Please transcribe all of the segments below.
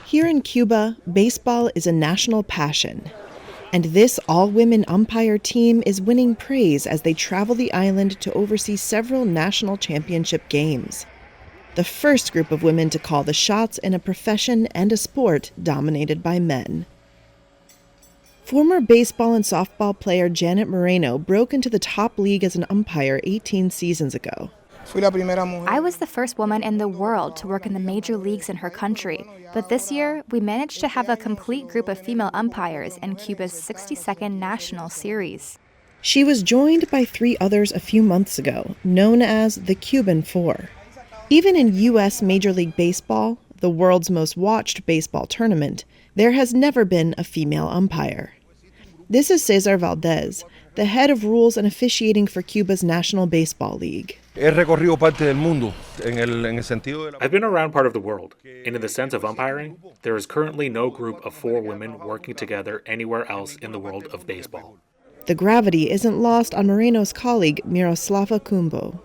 Here in Cuba, baseball is a national passion. And this all-women umpire team is winning praise as they travel the island to oversee several national championship games. The first group of women to call the shots in a profession and a sport dominated by men. Former baseball and softball player Janet Moreno broke into the top league as an umpire 18 seasons ago. I was the first woman in the world to work in the major leagues in her country, but this year we managed to have a complete group of female umpires in Cuba's 62nd National Series. She was joined by 3 others a few months ago, known as the Cuban Four. Even in U.S. Major League Baseball, the world's most watched baseball tournament, there has never been a female umpire. This is Cesar Valdez, the head of rules and officiating for Cuba's National Baseball League. I've been around part of the world, and in the sense of umpiring, there is currently no group of 4 women working together anywhere else in the world of baseball. The gravity isn't lost on Moreno's colleague, Miroslava Kumbo.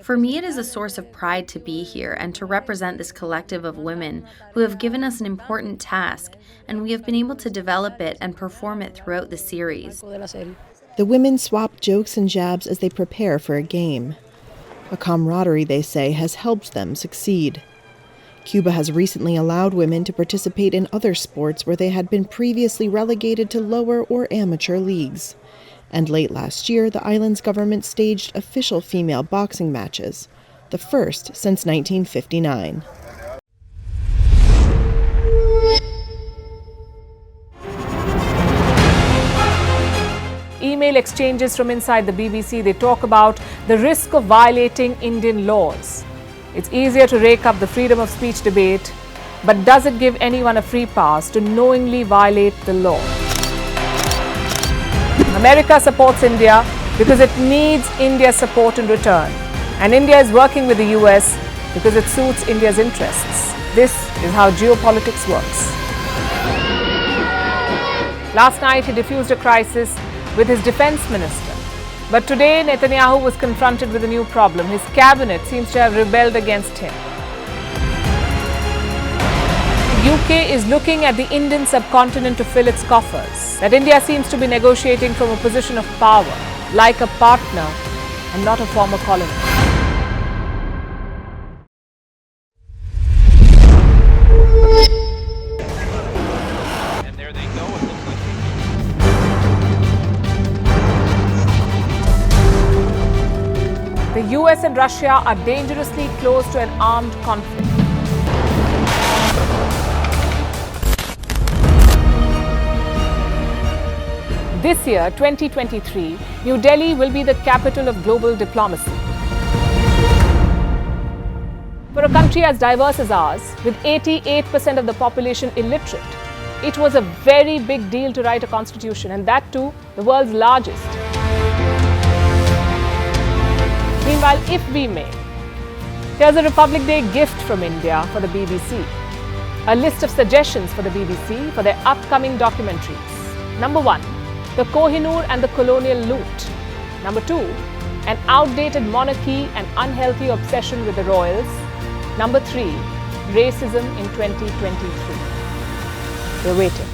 For me, it is a source of pride to be here and to represent this collective of women who have given us an important task, and we have been able to develop it and perform it throughout the series. The women swap jokes and jabs as they prepare for a game. A camaraderie, they say, has helped them succeed. Cuba has recently allowed women to participate in other sports where they had been previously relegated to lower or amateur leagues. And late last year, the island's government staged official female boxing matches, the first since 1959. Email exchanges from inside the BBC, they talk about the risk of violating Indian laws. It's easier to rake up the freedom of speech debate, but does it give anyone a free pass to knowingly violate the law? America supports India because it needs India's support in return, and India is working with the US because it suits India's interests. This is how geopolitics works. Last night, he diffused a crisis with his defense minister. But today, Netanyahu was confronted with a new problem. His cabinet seems to have rebelled against him. The UK is looking at the Indian subcontinent to fill its coffers. That India seems to be negotiating from a position of power, like a partner and not a former colony. The US and Russia are dangerously close to an armed conflict. This year, 2023, New Delhi will be the capital of global diplomacy. For a country as diverse as ours, with 88% of the population illiterate, it was a very big deal to write a constitution, and that too, the world's largest. Meanwhile, if we may, here's a Republic Day gift from India for the BBC. A list of suggestions for the BBC for their upcoming documentaries. Number 1, the Kohinoor and the colonial loot. Number 2, an outdated monarchy and unhealthy obsession with the royals. Number 3, racism in 2023. We're waiting.